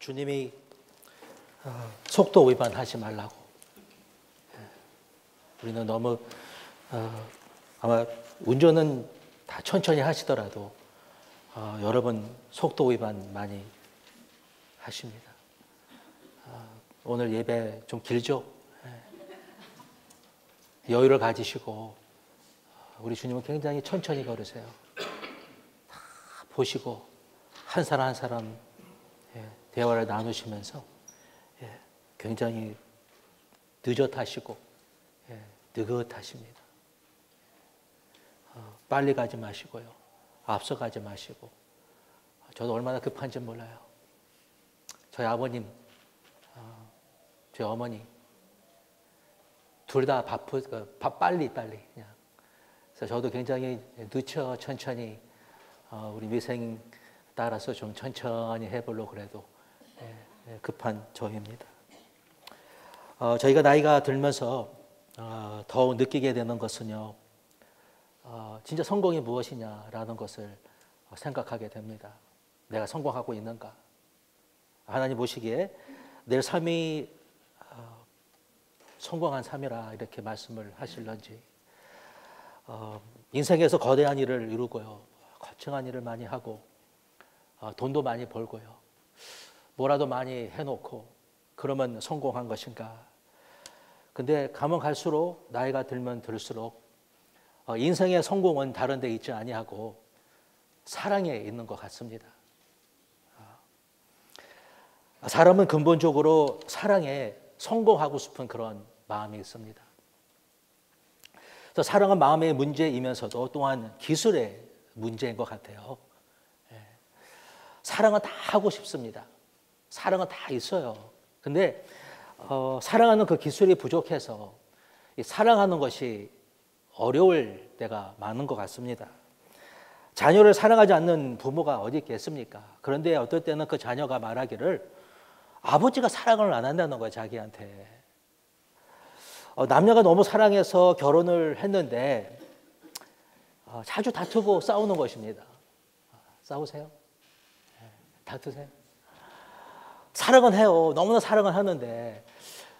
주님이 속도 위반하지 말라고. 우리는 너무 아마 운전은 다 천천히 하시더라도 여러분 속도 위반 많이 하십니다. 오늘 예배 좀 길죠? 여유를 가지시고 우리 주님은 굉장히 천천히 걸으세요. 다 보시고 한 사람 한 사람 대화를 나누시면서 굉장히 느긋하시고 느긋하십니다. 빨리 가지 마시고요. 앞서가지 마시고. 저도 얼마나 급한지 몰라요. 저희 아버님, 저희 어머니 둘 다 빨리 그냥. 그래서 저도 굉장히 늦춰 천천히 우리 미생 따라서 좀 천천히 해보려고 그래도 급한 저입니다. 저희가 나이가 들면서 더욱 느끼게 되는 것은요, 진짜 성공이 무엇이냐라는 것을 생각하게 됩니다. 내가 성공하고 있는가? 하나님 보시기에 내 삶이 성공한 삶이라 이렇게 말씀을 하실런지, 인생에서 거대한 일을 이루고요, 거창한 일을 많이 하고, 돈도 많이 벌고요, 뭐라도 많이 해놓고 그러면 성공한 것인가? 근데 가면 갈수록 나이가 들면 들수록 인생의 성공은 다른 데 있지 아니하고 사랑에 있는 것 같습니다. 사람은 근본적으로 사랑에 성공하고 싶은 그런 마음이 있습니다. 그래서 사랑은 마음의 문제이면서도 또한 기술의 문제인 것 같아요. 사랑은 다 하고 싶습니다. 사랑은 다 있어요. 근데 사랑하는 그 기술이 부족해서 사랑하는 것이 어려울 때가 많은 것 같습니다. 자녀를 사랑하지 않는 부모가 어디 있겠습니까? 그런데 어떨 때는 그 자녀가 말하기를 아버지가 사랑을 안 한다는 거예요, 자기한테. 남녀가 너무 사랑해서 결혼을 했는데 자주 다투고 싸우는 것입니다. 싸우세요? 다투세요? 사랑은 해요. 너무나 사랑을 하는데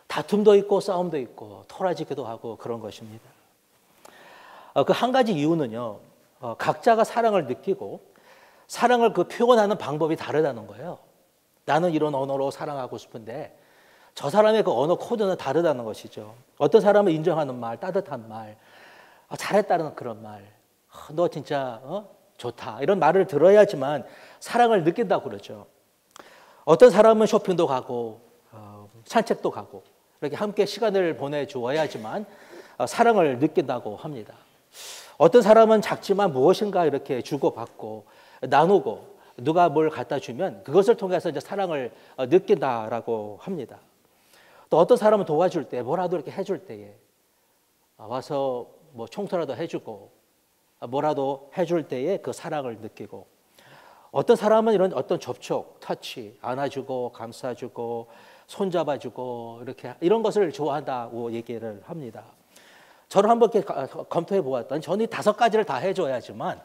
다툼도 있고 싸움도 있고 토라지기도 하고 그런 것입니다. 그 한 가지 이유는요, 각자가 사랑을 느끼고 사랑을 그 표현하는 방법이 다르다는 거예요. 나는 이런 언어로 사랑하고 싶은데 저 사람의 그 언어 코드는 다르다는 것이죠. 어떤 사람은 인정하는 말, 따뜻한 말, 잘했다는 그런 말, 너 진짜 좋다 이런 말을 들어야지만 사랑을 느낀다고 그러죠. 어떤 사람은 쇼핑도 가고 산책도 가고 이렇게 함께 시간을 보내주어야지만 사랑을 느낀다고 합니다. 어떤 사람은 작지만 무엇인가 이렇게 주고받고 나누고 누가 뭘 갖다 주면 그것을 통해서 이제 사랑을 느낀다라고 합니다. 또 어떤 사람은 도와줄 때 뭐라도 이렇게 해줄 때에 와서 뭐 청소라도 해주고 뭐라도 해줄 때에 그 사랑을 느끼고, 어떤 사람은 이런 어떤 접촉, 터치, 안아주고 감싸주고 손잡아주고 이렇게 이런 것을 좋아한다고 얘기를 합니다. 저를 한번 이렇게 검토해 보았더니 저는 이 5가지를 다 해줘야지만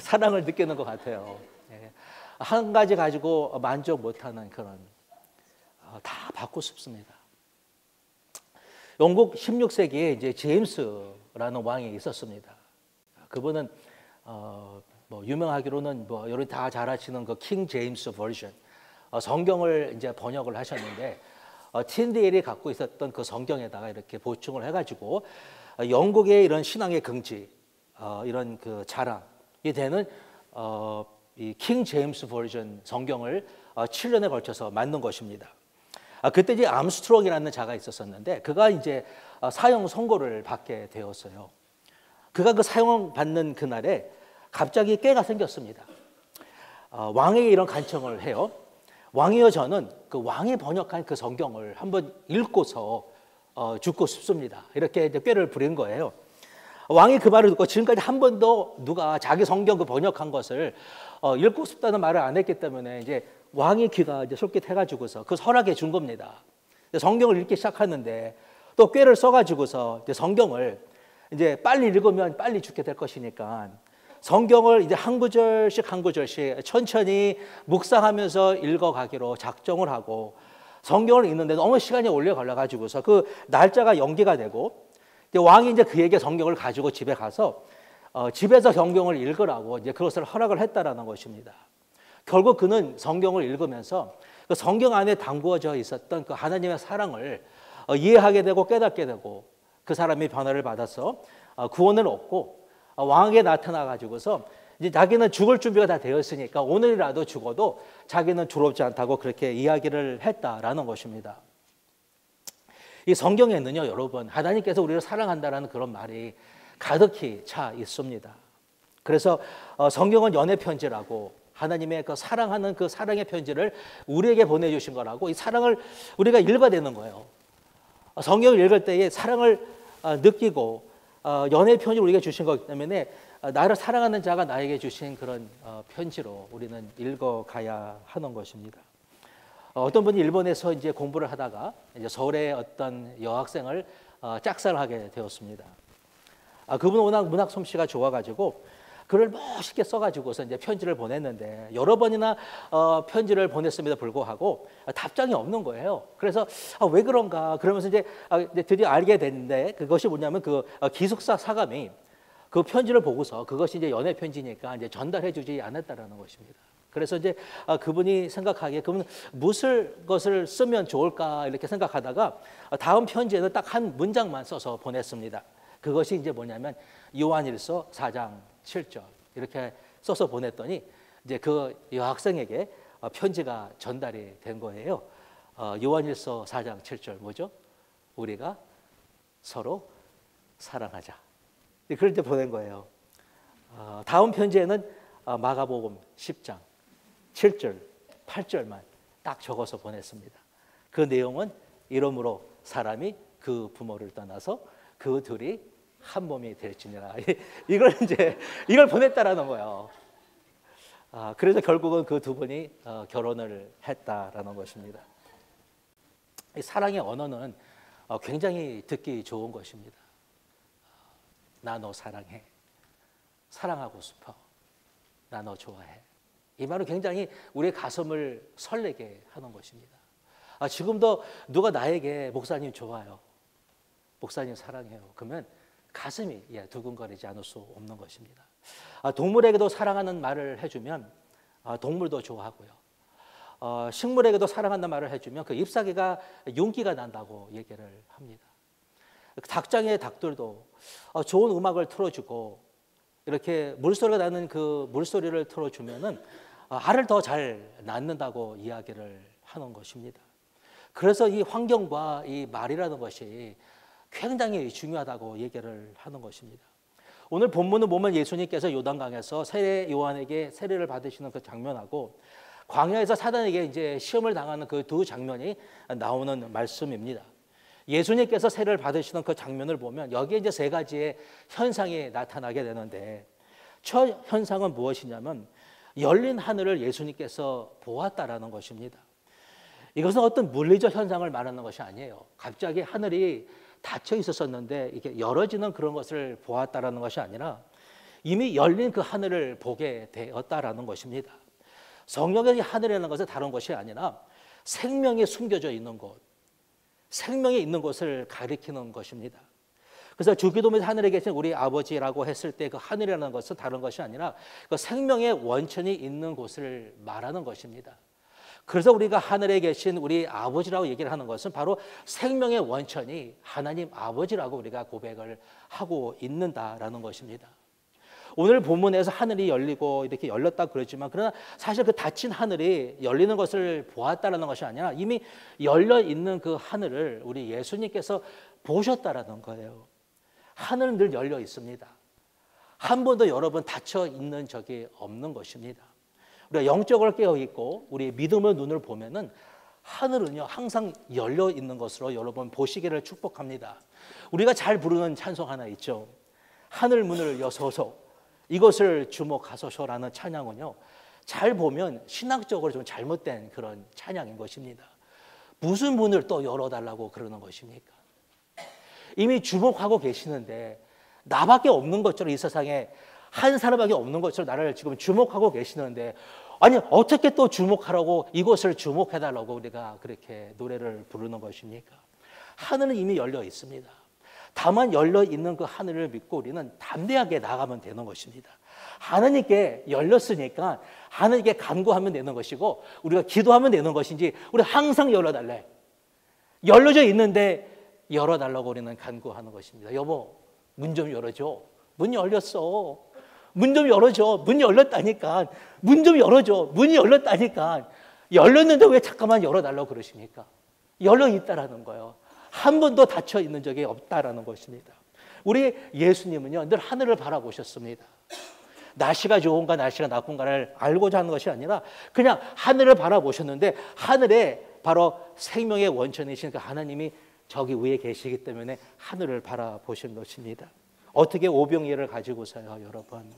사랑을 느끼는 것 같아요. 한 가지 가지고 만족 못하는 그런, 다 받고 싶습니다. 영국 16세기에 이제 제임스라는 왕이 있었습니다. 그분은 뭐 유명하기로는 뭐 여러분 다 잘 아시는 그 킹 제임스 버전, 성경을 이제 번역을 하셨는데 틴데일이 갖고 있었던 그 성경에다가 이렇게 보충을 해가지고 영국의 이런 신앙의 긍지, 이런 그 자랑이 되는 이 킹 제임스 버전 성경을 7년에 걸쳐서 만든 것입니다. 그때 이제 암스트롱이라는 자가 있었었는데 그가 이제 사형 선고를 받게 되었어요. 그가 그 사형 받는 그날에 갑자기 꾀가 생겼습니다. 왕에게 이런 간청을 해요. 왕이여, 저는 그 왕이 번역한 그 성경을 한번 읽고서 죽고 싶습니다. 이렇게 이제 꾀를 부린 거예요. 왕이 그 말을 듣고 지금까지 한 번도 누가 자기 성경 그 번역한 것을 읽고 싶다는 말을 안 했기 때문에 이제 왕의 귀가 이제 솔깃해가지고서 그 허락해 준 겁니다. 성경을 읽기 시작하는데 또 꾀를 써가지고서 이제 성경을 이제 빨리 읽으면 빨리 죽게 될 것이니까 성경을 이제 한 구절씩 한 구절씩 천천히 묵상하면서 읽어가기로 작정을 하고 성경을 읽는데 너무 시간이 오래 걸려가지고서 그 날짜가 연기가 되고 왕이 이제 그에게 성경을 가지고 집에 가서 집에서 성경을 읽으라고 이제 그것을 허락을 했다라는 것입니다. 결국 그는 성경을 읽으면서 그 성경 안에 담구어져 있었던 그 하나님의 사랑을 이해하게 되고 깨닫게 되고 그 사람이 변화를 받아서 구원을 얻고 왕에게 나타나 가지고서 이제 자기는 죽을 준비가 다 되었으니까 오늘이라도 죽어도 자기는 두렵지 않다고 그렇게 이야기를 했다라는 것입니다. 이 성경에는요, 여러분, 하나님께서 우리를 사랑한다라는 그런 말이 가득히 차 있습니다. 그래서 성경은 연애 편지라고 하나님의 그 사랑하는 그 사랑의 편지를 우리에게 보내주신 거라고 이 사랑을 우리가 읽어야 되는 거예요. 성경을 읽을 때에 사랑을 느끼고 연애 편지를 우리에게 주신 거기 때문에 나를 사랑하는 자가 나에게 주신 그런 편지로 우리는 읽어가야 하는 것입니다. 어떤 분이 일본에서 이제 공부를 하다가 이제 서울의 어떤 여학생을 짝사랑하게 되었습니다. 그분은 워낙 문학 솜씨가 좋아가지고 글을 멋있게 써가지고서 이제 편지를 보냈는데 여러 번이나 편지를 보냈음에도 불구하고 답장이 없는 거예요. 그래서 왜 그런가 그러면서 이제 드디어 알게 됐는데 그것이 뭐냐면 그 기숙사 사감이 그 편지를 보고서 그것이 이제 연애 편지니까 이제 전달해주지 않았다라는 것입니다. 그래서 이제 그분이 생각하기에 그분 무슨 것을 쓰면 좋을까 이렇게 생각하다가 다음 편지에는 딱 한 문장만 써서 보냈습니다. 그것이 이제 뭐냐면 요한일서 4장 7절 이렇게 써서 보냈더니 이제 그 여학생에게 편지가 전달이 된 거예요. 요한일서 4장 7절 뭐죠? 우리가 서로 사랑하자. 그럴 때 보낸 거예요. 다음 편지에는 마가복음 10장 7절, 8절만 딱 적어서 보냈습니다. 그 내용은 이러므로 사람이 그 부모를 떠나서 그 둘이 한 몸이 될지니라. 이걸 보냈다라는 거예요. 그래서 결국은 그 두 분이 결혼을 했다라는 것입니다. 이 사랑의 언어는 굉장히 듣기 좋은 것입니다. 나 너 사랑해. 사랑하고 싶어. 나 너 좋아해. 이 말은 굉장히 우리의 가슴을 설레게 하는 것입니다. 지금도 누가 나에게 목사님 좋아요. 목사님 사랑해요. 그러면 가슴이 두근거리지 않을 수 없는 것입니다. 동물에게도 사랑하는 말을 해주면 동물도 좋아하고요. 식물에게도 사랑한다는 말을 해주면 그 잎사귀가 윤기가 난다고 얘기를 합니다. 닭장의 닭들도 좋은 음악을 틀어주고 이렇게 물소리가 나는 그 물소리를 틀어주면은 알을 더 잘 낳는다고 이야기를 하는 것입니다. 그래서 이 환경과 이 말이라는 것이 굉장히 중요하다고 얘기를 하는 것입니다. 오늘 본문을 보면 예수님께서 요단강에서 세례 요한에게 세례를 받으시는 그 장면하고 광야에서 사단에게 이제 시험을 당하는 그 두 장면이 나오는 말씀입니다. 예수님께서 세례를 받으시는 그 장면을 보면 여기에 이제 세 가지의 현상이 나타나게 되는데 첫 현상은 무엇이냐면 열린 하늘을 예수님께서 보았다라는 것입니다. 이것은 어떤 물리적 현상을 말하는 것이 아니에요. 갑자기 하늘이 닫혀 있었었는데 이게 열어지는 그런 것을 보았다라는 것이 아니라 이미 열린 그 하늘을 보게 되었다라는 것입니다. 성령의 하늘이라는 것은 다른 것이 아니라 생명이 숨겨져 있는 곳, 생명이 있는 곳을 가리키는 것입니다. 그래서 주기도문에서 하늘에 계신 우리 아버지라고 했을 때 그 하늘이라는 것은 다른 것이 아니라 그 생명의 원천이 있는 곳을 말하는 것입니다. 그래서 우리가 하늘에 계신 우리 아버지라고 얘기를 하는 것은 바로 생명의 원천이 하나님 아버지라고 우리가 고백을 하고 있는다라는 것입니다. 오늘 본문에서 하늘이 열리고 이렇게 열렸다 그러지만 그러나 사실 그 닫힌 하늘이 열리는 것을 보았다라는 것이 아니라 이미 열려 있는 그 하늘을 우리 예수님께서 보셨다라는 거예요. 하늘은 늘 열려 있습니다. 한 번도 여러분 닫혀 있는 적이 없는 것입니다. 우리가 영적으로 깨어 있고 우리 믿음의 눈을 보면은 하늘은요 항상 열려 있는 것으로 여러분 보시기를 축복합니다. 우리가 잘 부르는 찬송 하나 있죠. 하늘 문을 여소서 이것을 주목하소서라는 찬양은요 잘 보면 신학적으로 좀 잘못된 그런 찬양인 것입니다. 무슨 문을 또 열어달라고 그러는 것입니까? 이미 주목하고 계시는데 나밖에 없는 것처럼 이 세상에 한 사람밖에 없는 것처럼 나를 지금 주목하고 계시는데, 아니 어떻게 또 주목하라고 이곳을 주목해달라고 우리가 그렇게 노래를 부르는 것입니까? 하늘은 이미 열려 있습니다. 다만 열려 있는 그 하늘을 믿고 우리는 담대하게 나가면 되는 것입니다. 하나님께 열렸으니까 하나님께 간구하면 되는 것이고, 우리가 기도하면 되는 것인지, 우리 항상 열어달래. 열려져 있는데 열어달라고 우리는 간구하는 것입니다. 여보, 문 좀 열어줘. 문 열렸어. 문 좀 열어줘. 문이 열렸다니까. 문 좀 열어줘. 문이 열렸다니까. 열렸는데 왜 잠깐만 열어달라고 그러십니까? 열려 있다라는 거예요. 한 번도 닫혀 있는 적이 없다라는 것입니다. 우리 예수님은요, 늘 하늘을 바라보셨습니다. 날씨가 좋은가 날씨가 나쁜가를 알고자 하는 것이 아니라 그냥 하늘을 바라보셨는데, 하늘에 바로 생명의 원천이신 그 하나님이 저기 위에 계시기 때문에 하늘을 바라보신 것입니다. 어떻게 오병이어를 가지고서요, 여러분,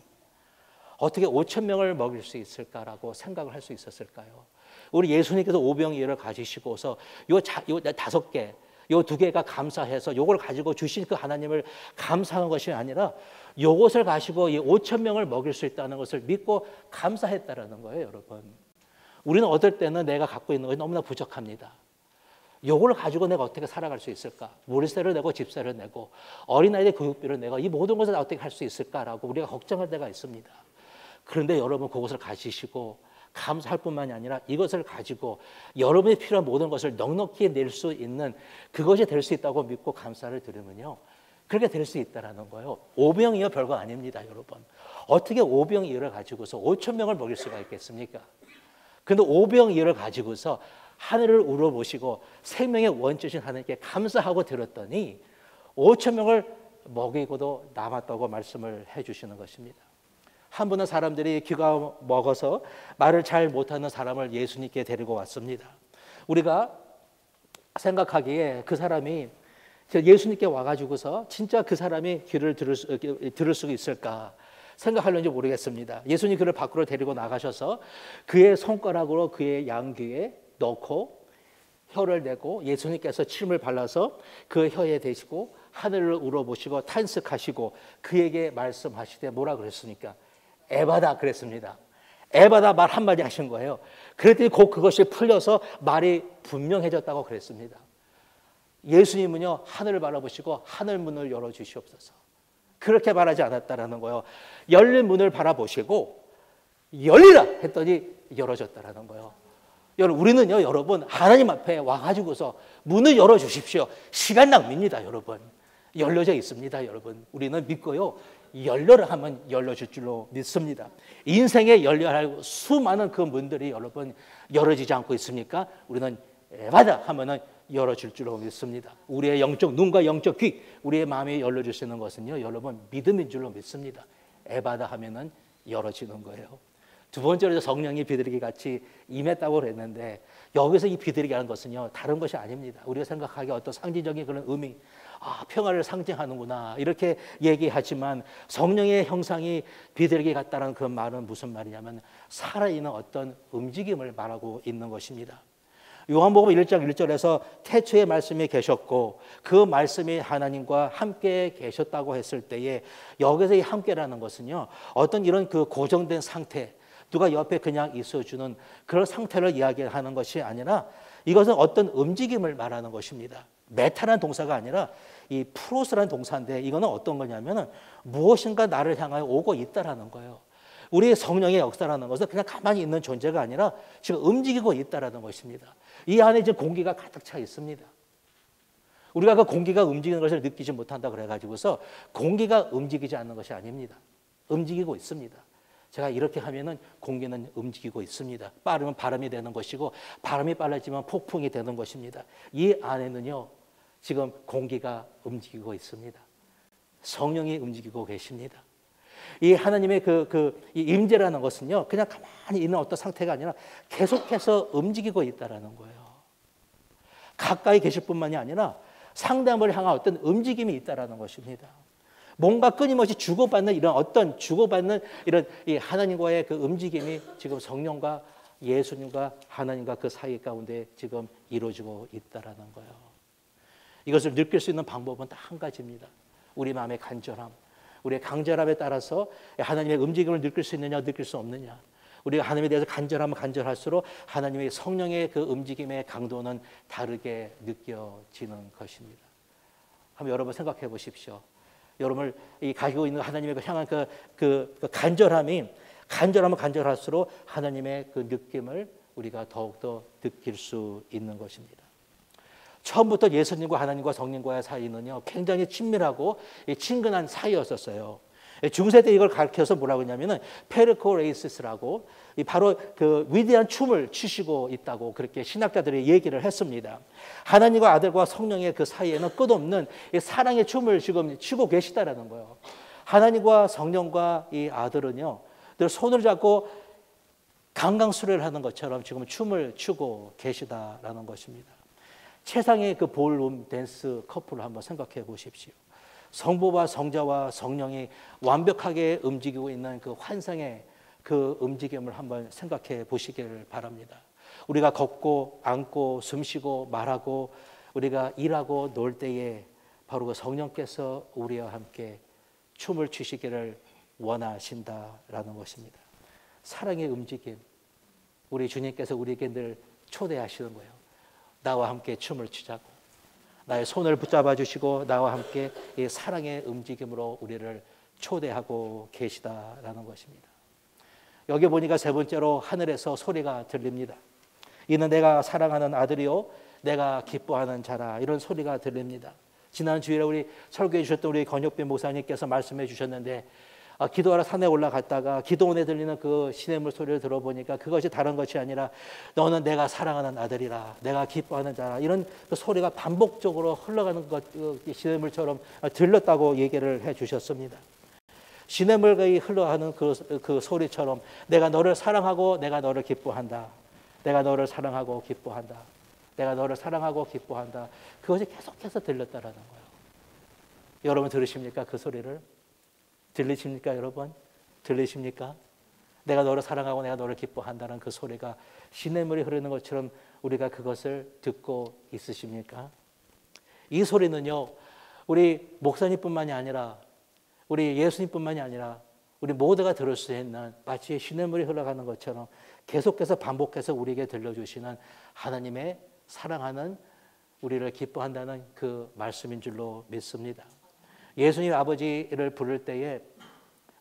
어떻게 5천 명을 먹일 수 있을까라고 생각을 할 수 있었을까요? 우리 예수님께서 오병이어를 가지시고서 요 5개, 요 2개가 감사해서 요걸 가지고 주신 그 하나님을 감사한 것이 아니라 요것을 가지고 이 5천 명을 먹일 수 있다는 것을 믿고 감사했다라는 거예요, 여러분. 우리는 어떨 때는 내가 갖고 있는 것이 너무나 부족합니다. 요걸 가지고 내가 어떻게 살아갈 수 있을까? 월세를 내고 집세를 내고 어린아이들 교육비를 내고 이 모든 것을 어떻게 할 수 있을까라고 우리가 걱정할 때가 있습니다. 그런데 여러분, 그것을 가지시고 감사할 뿐만이 아니라 이것을 가지고 여러분이 필요한 모든 것을 넉넉히 낼 수 있는 그것이 될 수 있다고 믿고 감사를 드리면요, 그렇게 될 수 있다는 거예요. 오병이어 별거 아닙니다, 여러분. 어떻게 오병이어를 가지고서 5천 명을 먹일 수가 있겠습니까? 그런데 오병이어를 가지고서 하늘을 우러보시고 생명의 원주신 하나님께 감사하고 들었더니 5천 명을 먹이고도 남았다고 말씀을 해주시는 것입니다. 한 번은 사람들이 귀가 먹어서 말을 잘 못하는 사람을 예수님께 데리고 왔습니다. 우리가 생각하기에 그 사람이 예수님께 와가지고서 진짜 그 사람이 귀를 들을 수 있을까 생각하려는지 모르겠습니다. 예수님 그를 밖으로 데리고 나가셔서 그의 손가락으로 그의 양귀에 넣고 혀를 내고 예수님께서 침을 발라서 그 혀에 대시고 하늘을 우러보시고 탄식하시고 그에게 말씀하시되 뭐라 그랬습니까? 에바다 그랬습니다. 에바다 말 한마디 하신 거예요. 그랬더니 곧 그것이 풀려서 말이 분명해졌다고 그랬습니다. 예수님은요, 하늘을 바라보시고 하늘 문을 열어주시옵소서, 그렇게 말하지 않았다라는 거예요. 열린 문을 바라보시고 열리라 했더니 열어졌다라는 거예요. 우리는요, 여러분, 하나님 앞에 와가지고서 문을 열어주십시오. 시간 낭비입니다, 여러분. 열려져 있습니다, 여러분. 우리는 믿고요, 열려라 하면 열려줄 줄로 믿습니다. 인생에 열려야 할 수많은 그 문들이 여러분 열어지지 않고 있습니까? 우리는 에바다 하면은 열어줄 줄로 믿습니다. 우리의 영적 눈과 영적 귀, 우리의 마음이 열려줄 수 있는 것은요, 여러분, 믿음인 줄로 믿습니다. 에바다 하면은 열어지는 거예요. 두 번째로 성령이 비둘기 같이 임했다고 그랬는데, 여기서 이 비둘기라는 것은요, 다른 것이 아닙니다. 우리가 생각하기에 어떤 상징적인 그런 의미, 평화를 상징하는구나 이렇게 얘기하지만, 성령의 형상이 비둘기 같다는 그런 말은 무슨 말이냐면 살아있는 어떤 움직임을 말하고 있는 것입니다. 요한복음 1장 1절에서 태초에 말씀이 계셨고 그 말씀이 하나님과 함께 계셨다고 했을 때에, 여기서 이 함께라는 것은요, 어떤 이런 그 고정된 상태, 누가 옆에 그냥 있어주는 그런 상태를 이야기하는 것이 아니라 이것은 어떤 움직임을 말하는 것입니다. 메타라는 동사가 아니라 이 프로스라는 동사인데, 이거는 어떤 거냐면은 무엇인가 나를 향하여 오고 있다라는 거예요. 우리의 성령의 역사라는 것은 그냥 가만히 있는 존재가 아니라 지금 움직이고 있다라는 것입니다. 이 안에 지금 공기가 가득 차 있습니다. 우리가 그 공기가 움직이는 것을 느끼지 못한다 그래가지고서 공기가 움직이지 않는 것이 아닙니다. 움직이고 있습니다. 제가 이렇게 하면은 공기는 움직이고 있습니다. 빠르면 바람이 되는 것이고, 바람이 빨라지면 폭풍이 되는 것입니다. 이 안에는요, 지금 공기가 움직이고 있습니다. 성령이 움직이고 계십니다. 이 하나님의 이 임재라는 것은요, 그냥 가만히 있는 어떤 상태가 아니라 계속해서 움직이고 있다라는 거예요. 가까이 계실 뿐만이 아니라 상대방을 향한 어떤 움직임이 있다라는 것입니다. 뭔가 끊임없이 주고받는 이런 이 하나님과의 그 움직임이 지금 성령과 예수님과 하나님과 그 사이 가운데 지금 이루어지고 있다라는 거예요. 이것을 느낄 수 있는 방법은 딱 한 가지입니다. 우리 마음의 간절함, 우리의 간절함에 따라서 하나님의 움직임을 느낄 수 있느냐 느낄 수 없느냐. 우리가 하나님에 대해서 간절하면 간절할수록 하나님의 성령의 그 움직임의 강도는 다르게 느껴지는 것입니다. 한번 여러분 생각해 보십시오. 여러분을 이 가지고 있는 하나님의 향한 그 간절함이 간절하면 간절할수록 하나님의 그 느낌을 우리가 더욱더 느낄 수 있는 것입니다. 처음부터 예수님과 하나님과 성령과의 사이는요 굉장히 친밀하고 친근한 사이였었어요. 중세 때 이걸 가르쳐서 뭐라고 했냐면은 페르코레이스라고 바로 그 위대한 춤을 추시고 있다고 그렇게 신학자들이 얘기를 했습니다. 하나님과 아들과 성령의 그 사이에는 끝없는 사랑의 춤을 지금 추고 계시다라는 거예요. 하나님과 성령과 이 아들은요 늘 손을 잡고 강강수레를 하는 것처럼 지금 춤을 추고 계시다라는 것입니다. 세상의 그 볼룸 댄스 커플을 한번 생각해 보십시오. 성부와 성자와 성령이 완벽하게 움직이고 있는 그 환상의 그 움직임을 한번 생각해 보시기를 바랍니다. 우리가 걷고 앉고 숨쉬고 말하고 우리가 일하고 놀 때에 바로 그 성령께서 우리와 함께 춤을 추시기를 원하신다라는 것입니다. 사랑의 움직임, 우리 주님께서 우리에게 늘 초대하시는 거예요. 나와 함께 춤을 추자고 나의 손을 붙잡아 주시고 나와 함께 이 사랑의 움직임으로 우리를 초대하고 계시다라는 것입니다. 여기 보니까 세 번째로 하늘에서 소리가 들립니다. 이는 내가 사랑하는 아들이요 내가 기뻐하는 자라, 이런 소리가 들립니다. 지난 주일에 우리 설교해 주셨던 우리 권혁빈 목사님께서 말씀해 주셨는데 기도하러 산에 올라갔다가 기도원에 들리는 그 시냇물 소리를 들어보니까 그것이 다른 것이 아니라 너는 내가 사랑하는 아들이라, 내가 기뻐하는 자라, 이런 그 소리가 반복적으로 흘러가는 것, 시냇물처럼 들렸다고 얘기를 해 주셨습니다. 시냇물이 흘러가는 그 소리처럼 내가 너를 사랑하고 내가 너를 기뻐한다. 내가 너를 사랑하고 기뻐한다. 내가 너를 사랑하고 기뻐한다. 그것이 계속해서 들렸다라는 거예요. 여러분 들으십니까? 그 소리를? 들리십니까 여러분? 들리십니까? 내가 너를 사랑하고 내가 너를 기뻐한다는 그 소리가 시냇물이 흐르는 것처럼 우리가 그것을 듣고 있으십니까? 이 소리는요 우리 목사님뿐만이 아니라 우리 예수님뿐만이 아니라 우리 모두가 들을 수 있는 마치 시냇물이 흘러가는 것처럼 계속해서 반복해서 우리에게 들려주시는 하나님의 사랑하는 우리를 기뻐한다는 그 말씀인 줄로 믿습니다. 예수님 아버지를 부를 때에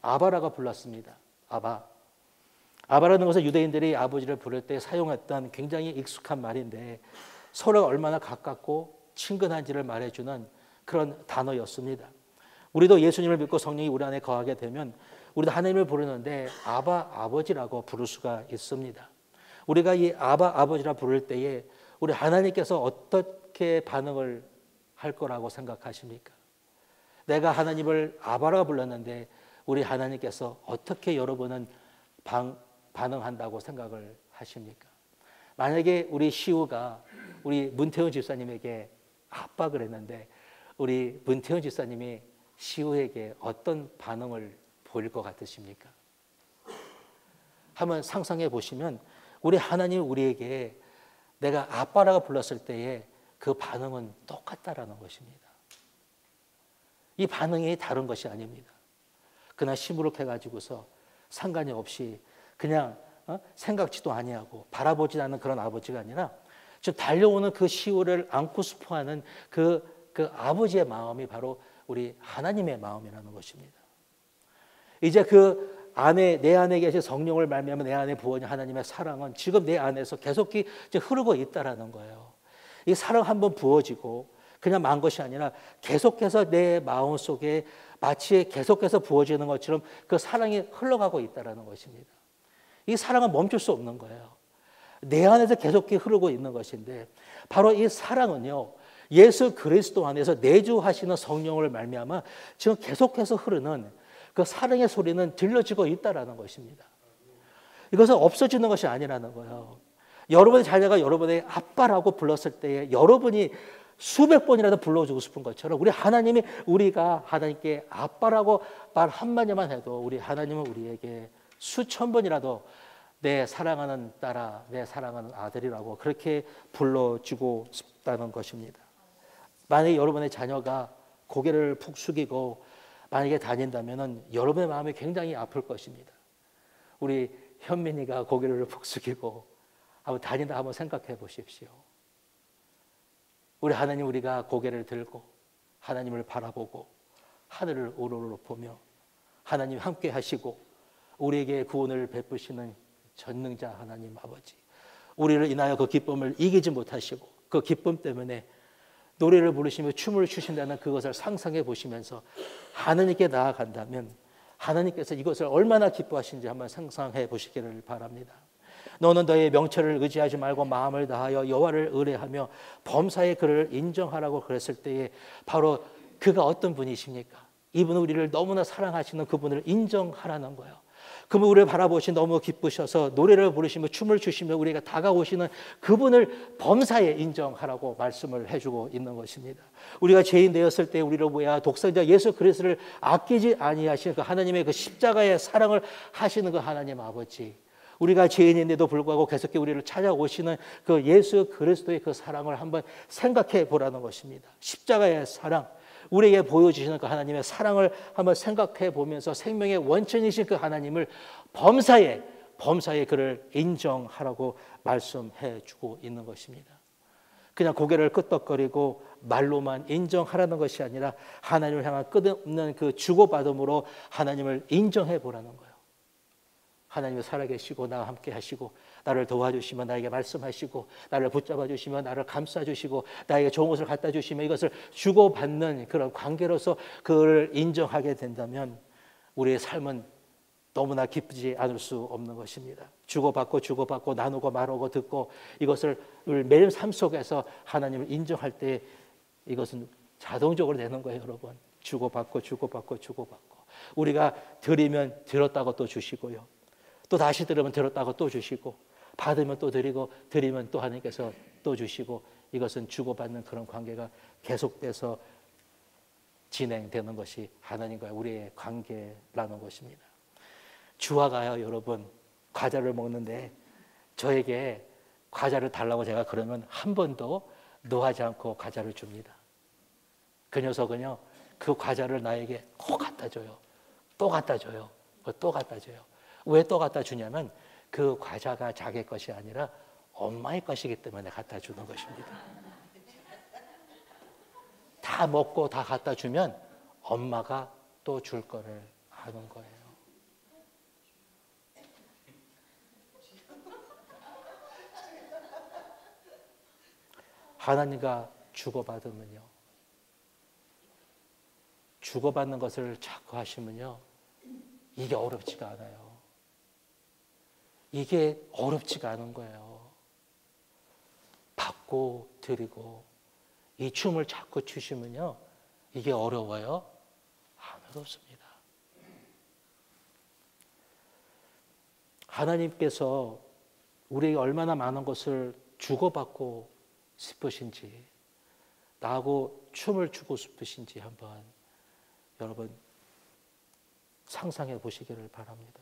아바라고 불렀습니다. 아바라는 것은 유대인들이 아버지를 부를 때 사용했던 굉장히 익숙한 말인데 서로가 얼마나 가깝고 친근한지를 말해주는 그런 단어였습니다. 우리도 예수님을 믿고 성령이 우리 안에 거하게 되면 우리도 하나님을 부르는데 아버지라고 부를 수가 있습니다. 우리가 이 아버지라 부를 때에 우리 하나님께서 어떻게 반응을 할 거라고 생각하십니까? 내가 하나님을 아바라고 불렀는데 우리 하나님께서 어떻게 여러분은 반응한다고 생각을 하십니까? 만약에 우리 시우가 우리 문태훈 집사님에게 압박을 했는데 우리 문태훈 집사님이 시우에게 어떤 반응을 보일 것 같으십니까? 한번 상상해 보시면 우리 하나님이 우리에게 내가 아빠라고 불렀을 때에 그 반응은 똑같다라는 것입니다. 이 반응이 다른 것이 아닙니다. 그냥 시무룩해가지고서 상관이 없이 그냥 생각지도 아니하고 바라보지 않는 그런 아버지가 아니라 지금 달려오는 그 시우를 안고 싶어하는 그 아버지의 마음이 바로 우리 하나님의 마음이라는 것입니다. 이제 그 안에 내 안에 계신 성령을 말미암아 내 안에 부어진 하나님의 사랑은 지금 내 안에서 계속 흐르고 있다라는 거예요. 이 사랑 한번 부어지고 그냥 만 것이 아니라 계속해서 내 마음 속에 마치 계속해서 부어지는 것처럼 그 사랑이 흘러가고 있다는 것입니다. 이 사랑은 멈출 수 없는 거예요. 내 안에서 계속 흐르고 있는 것인데 바로 이 사랑은요 예수 그리스도 안에서 내주하시는 성령을 말미암아 지금 계속해서 흐르는 그 사랑의 소리는 들려지고 있다는 것입니다. 이것은 없어지는 것이 아니라는 거예요. 여러분의 자녀가 여러분의 아빠라고 불렀을 때에 여러분이 수백 번이라도 불러주고 싶은 것처럼 우리 하나님이 우리가 하나님께 아빠라고 말 한마디만 해도 우리 하나님은 우리에게 수천 번이라도 내 사랑하는 딸아, 내 사랑하는 아들이라고 그렇게 불러주고 싶다는 것입니다. 만약에 여러분의 자녀가 고개를 푹 숙이고 만약에 다닌다면 여러분의 마음이 굉장히 아플 것입니다. 우리 현민이가 고개를 푹 숙이고 한번 다닌다 한번 생각해 보십시오. 우리 하나님, 우리가 고개를 들고 하나님을 바라보고 하늘을 우러러 보며 하나님 함께 하시고 우리에게 구원을 베푸시는 전능자 하나님 아버지, 우리를 인하여 그 기쁨을 이기지 못하시고 그 기쁨 때문에 노래를 부르시며 춤을 추신다는 그것을 상상해 보시면서 하나님께 나아간다면 하나님께서 이것을 얼마나 기뻐하시는지 한번 상상해 보시기를 바랍니다. 너는 너의 명철을 의지하지 말고 마음을 다하여 여호와를 의뢰하며 범사에 그를 인정하라고 그랬을 때에 바로 그가 어떤 분이십니까? 이분은 우리를 너무나 사랑하시는 그분을 인정하라는 거예요. 그분 우리를 바라보시 너무 기쁘셔서 노래를 부르시며 춤을 추시며 우리가 다가오시는 그분을 범사에 인정하라고 말씀을 해주고 있는 것입니다. 우리가 죄인 되었을 때 우리를 위하여 독생자 예수 그리스도를 아끼지 아니하시는 그 하나님의 그 십자가의 사랑을 하시는 그 하나님 아버지, 우리가 죄인인데도 불구하고 계속해 우리를 찾아오시는 그 예수 그리스도의 그 사랑을 한번 생각해 보라는 것입니다. 십자가의 사랑, 우리에게 보여주시는 그 하나님의 사랑을 한번 생각해 보면서 생명의 원천이신 그 하나님을 범사에 그를 인정하라고 말씀해 주고 있는 것입니다. 그냥 고개를 끄덕거리고 말로만 인정하라는 것이 아니라 하나님을 향한 끝없는 그 주고받음으로 하나님을 인정해 보라는 거예요. 하나님이 살아계시고 나와 함께 하시고 나를 도와주시며 나에게 말씀하시고 나를 붙잡아 주시며 나를 감싸 주시고 나에게 좋은 것을 갖다 주시며 이것을 주고받는 그런 관계로서 그를 인정하게 된다면 우리의 삶은 너무나 기쁘지 않을 수 없는 것입니다. 주고받고 나누고 말하고 듣고 이것을 매일 삶 속에서 하나님을 인정할 때 이것은 자동적으로 되는 거예요, 여러분. 주고받고 우리가 드리면 들었다고 또 주시고요. 또 다시 들으면 들었다고 또 주시고 받으면 또 드리고 드리면 또 하나님께서 또 주시고 이것은 주고받는 그런 관계가 계속돼서 진행되는 것이 하나님과 우리의 관계라는 것입니다. 주화가요, 여러분, 과자를 먹는데 저에게 과자를 달라고 제가 그러면 한 번도 노하지 않고 과자를 줍니다. 그 녀석은요, 그 과자를 나에게 꼭 갖다 줘요. 또 갖다 줘요. 또 갖다 줘요. 왜 또 갖다 주냐면 그 과자가 자기 것이 아니라 엄마의 것이기 때문에 갖다 주는 것입니다. 다 먹고 다 갖다 주면 엄마가 또 줄 거를 아는 거예요. 하나님과 주고받으면요, 주고받는 것을 자꾸 하시면요, 이게 어렵지가 않아요. 이게 어렵지가 않은 거예요. 받고 드리고 이 춤을 자꾸 추시면요, 이게 어려워요? 안 어렵습니다. 하나님께서 우리에게 얼마나 많은 것을 주고받고 싶으신지, 나하고 춤을 추고 싶으신지 한번 여러분 상상해 보시기를 바랍니다.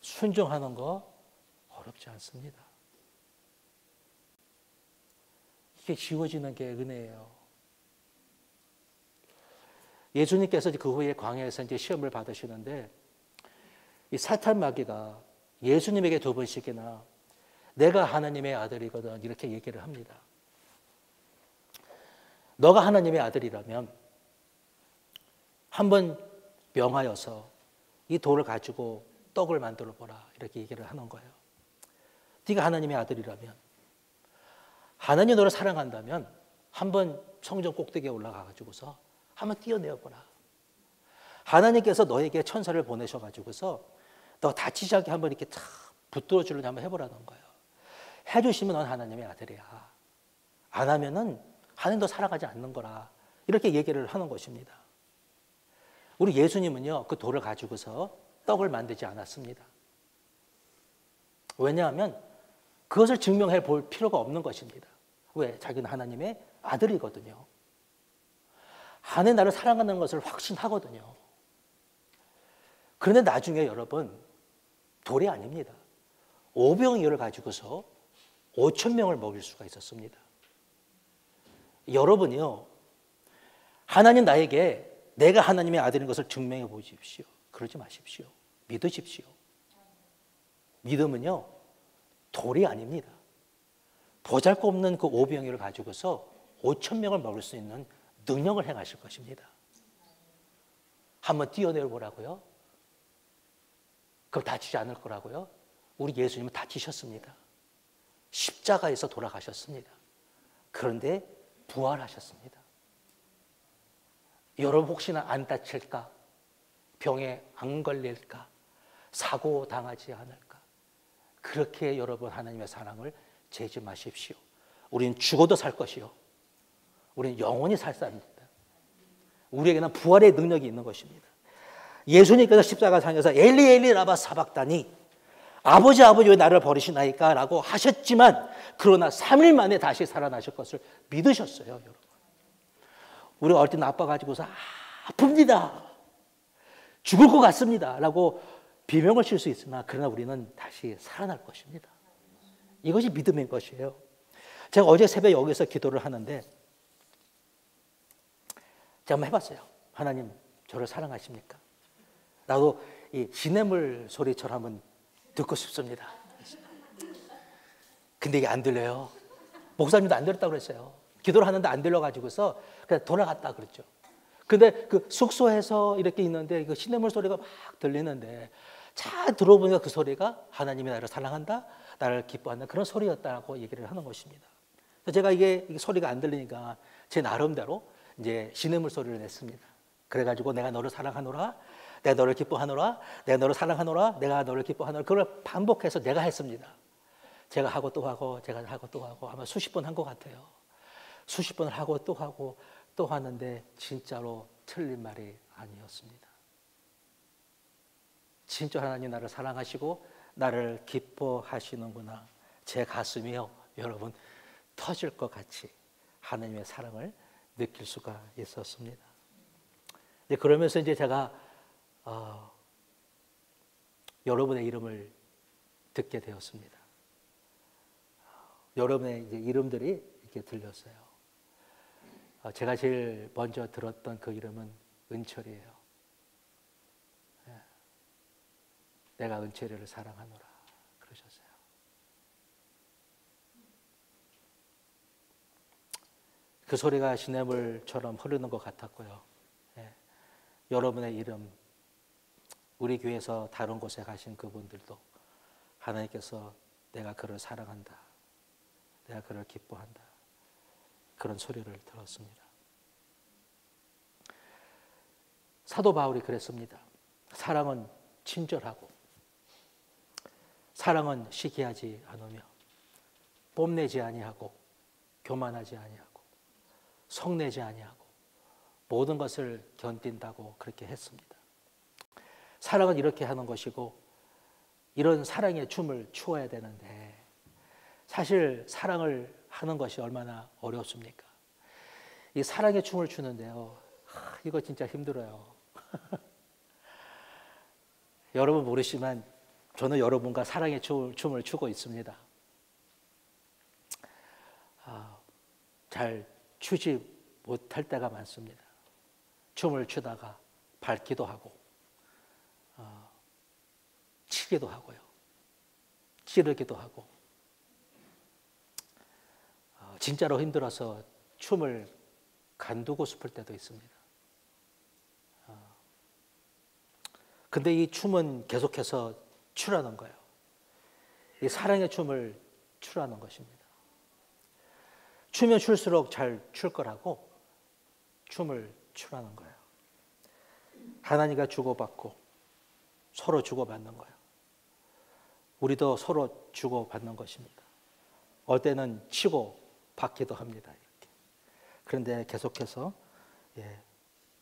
순종하는 거 어렵지 않습니다. 이게 지워지는 게 은혜예요. 예수님께서 그 후에 광야에서 이제 시험을 받으시는데 이 사탄 마귀가 예수님에게 2번씩이나 내가 하나님의 아들이거든 이렇게 얘기를 합니다. 너가 하나님의 아들이라면 한번 명하여서 이 돌을 가지고 떡을 만들어 보라 이렇게 얘기를 하는 거예요. 네가 하나님의 아들이라면, 하나님 너를 사랑한다면 한번 성전 꼭대기에 올라가 가지고서 한번 뛰어내어 보라. 하나님께서 너에게 천사를 보내셔 가지고서 너 다치지 않게 한번 이렇게 탁 붙들어 주려고 한번 해보라는 거예요. 해주시면 넌 하나님의 아들이야. 안 하면은 하나님 너 사랑하지 않는 거라. 이렇게 얘기를 하는 것입니다. 우리 예수님은요, 그 돌을 가지고서 떡을 만들지 않았습니다. 왜냐하면 그것을 증명해 볼 필요가 없는 것입니다. 왜? 자기는 하나님의 아들이거든요. 하나님 나를 사랑하는 것을 확신하거든요. 그런데 나중에 여러분, 돌이 아닙니다. 오병이어를 가지고서 5,000명을 먹일 수가 있었습니다. 여러분이요, 하나님 나에게 내가 하나님의 아들인 것을 증명해 보십시오. 그러지 마십시오. 믿으십시오. 믿음은요, 돌이 아닙니다. 보잘것없는 그 오병이를 가지고서 5천 명을 먹을 수 있는 능력을 행하실 것입니다. 한번 뛰어내려 보라고요? 그럼 다치지 않을 거라고요? 우리 예수님은 다치셨습니다. 십자가에서 돌아가셨습니다. 그런데 부활하셨습니다. 여러분 혹시나 안 다칠까? 병에 안 걸릴까? 사고 당하지 않을까? 그렇게 여러분 하나님의 사랑을 재지 마십시오. 우리는 죽어도 살 것이요, 우리는 영원히 살 사람입니다. 우리에게는 부활의 능력이 있는 것입니다. 예수님께서 십자가상에서 엘리 엘리 라마 사박다니, 아버지 아버지 왜 나를 버리시나이까? 라고 하셨지만 그러나 3일 만에 다시 살아나실 것을 믿으셨어요. 여러분, 우리가 어릴 때 나빠 가지고서 아픕니다, 죽을 것 같습니다 라고 비명을 칠 수 있으나 그러나 우리는 다시 살아날 것입니다. 이것이 믿음인 것이에요. 제가 어제 새벽에 여기서 기도를 하는데 제가 한번 해봤어요. 하나님, 저를 사랑하십니까? 나도 이 시냇물 소리처럼 한번 듣고 싶습니다. 근데 이게 안 들려요. 목사님도 안 들었다고 그랬어요. 기도를 하는데 안 들려가지고서 그냥 돌아갔다 그랬죠. 근데 그 숙소에서 이렇게 있는데 그 시냇물 소리가 막 들리는데 잘 들어보니까 그 소리가 하나님이 나를 사랑한다, 나를 기뻐한다, 그런 소리였다고 얘기를 하는 것입니다. 그래서 제가 이게 소리가 안 들리니까 제 나름대로 이제 시냇물 소리를 냈습니다. 그래가지고 내가 너를 사랑하노라, 내가 너를 기뻐하노라, 내가 너를 사랑하노라, 내가 너를 기뻐하노라, 그걸 반복해서 내가 했습니다. 제가 하고 또 하고 제가 하고 또 하고 아마 수십 번 한 것 같아요. 수십 번을 하고 또 하는데 진짜로 틀린 말이 아니었습니다. 진짜 하나님 나를 사랑하시고 나를 기뻐하시는구나. 제 가슴이요, 여러분, 터질 것 같이 하나님의 사랑을 느낄 수가 있었습니다. 그러면서 이제 제가 여러분의 이름을 듣게 되었습니다. 여러분의 이제 이름들이 이렇게 들렸어요. 제가 제일 먼저 들었던 그 이름은 은철이에요. 내가 은철이를 사랑하노라 그러셨어요. 그 소리가 시냇물처럼 흐르는 것 같았고요. 여러분의 이름, 우리 교회에서 다른 곳에 가신 그분들도 하나님께서 내가 그를 사랑한다, 내가 그를 기뻐한다, 그런 소리를 들었습니다. 사도 바울이 그랬습니다. 사랑은 친절하고 사랑은 시기하지 않으며 뽐내지 아니하고 교만하지 아니하고 성내지 아니하고 모든 것을 견딘다고 그렇게 했습니다. 사랑은 이렇게 하는 것이고 이런 사랑의 춤을 추어야 되는데 사실 사랑을 하는 것이 얼마나 어렵습니까? 이 사랑의 춤을 추는데요, 이거 진짜 힘들어요. 여러분 모르시지만 저는 여러분과 사랑의 춤을 추고 있습니다. 잘 추지 못할 때가 많습니다. 춤을 추다가 밟기도 하고 치기도 하고요, 찌르기도 하고 진짜로 힘들어서 춤을 간두고 싶을 때도 있습니다. 근데 이 춤은 계속해서 추라는 거예요. 이 사랑의 춤을 추라는 것입니다. 추면 출수록 잘 출 거라고 춤을 추라는 거예요. 하나님과 주고받고 서로 주고받는 거예요. 우리도 서로 주고받는 것입니다. 어떨 때는 치고 받기도 합니다. 이렇게. 그런데 계속해서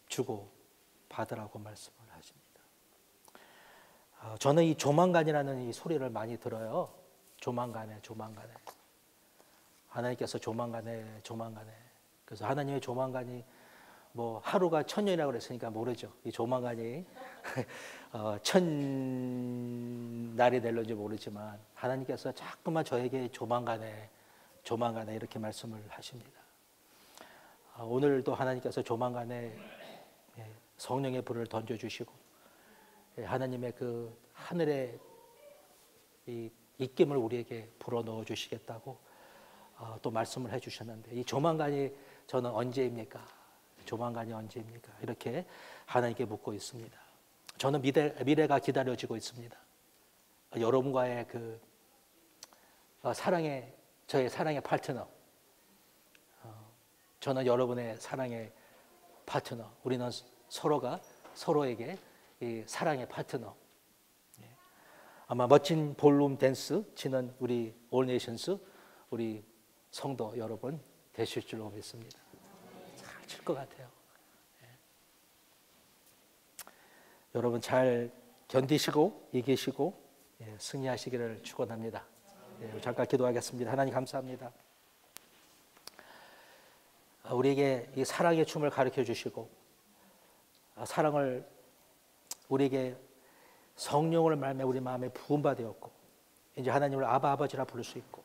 주고받으라고 말씀을 하십니다. 저는 이 조만간이라는 이 소리를 많이 들어요. 조만간에, 조만간에. 하나님께서 조만간에, 조만간에. 그래서 하나님의 조만간이 뭐 하루가 천년이라고 그랬으니까 모르죠. 이 조만간이 천 날이 될런지 모르지만 하나님께서 자꾸만 저에게 조만간에, 조만간에 이렇게 말씀을 하십니다. 오늘도 하나님께서 조만간에 성령의 불을 던져주시고 하나님의 그 하늘의 이 입김을 우리에게 불어넣어 주시겠다고 또 말씀을 해주셨는데 이 조만간이 저는 언제입니까? 조만간이 언제입니까? 이렇게 하나님께 묻고 있습니다. 저는 미래가 기다려지고 있습니다. 여러분과의 그 저의 사랑의 파트너, 저는 여러분의 사랑의 파트너, 우리는 서로가 서로에게 이 사랑의 파트너. 아마 멋진 볼룸 댄스 치는 우리 올 네이션스 우리 성도 여러분 되실 줄로 믿습니다. 잘 칠 것 같아요. 여러분 잘 견디시고 이기시고 승리하시기를 축원합니다. 잠깐 기도하겠습니다. 하나님 감사합니다. 우리에게 이 사랑의 춤을 가르쳐 주시고 사랑을 우리에게 성령을 말며 우리 마음에 부음바 되었고 이제 하나님을 아바 아버지라 부를 수 있고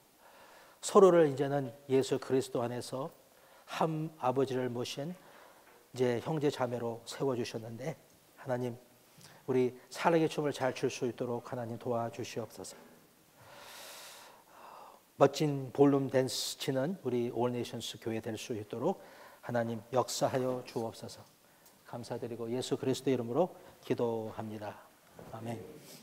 서로를 이제는 예수 그리스도 안에서 한 아버지를 모신 이제 형제 자매로 세워 주셨는데 하나님 우리 사랑의 춤을 잘 출 수 있도록 하나님 도와주시옵소서. 멋진 볼룸 댄스 치는 우리 올 네이션스 교회 될 수 있도록 하나님 역사하여 주옵소서. 감사드리고 예수 그리스도 이름으로 기도합니다. 아멘.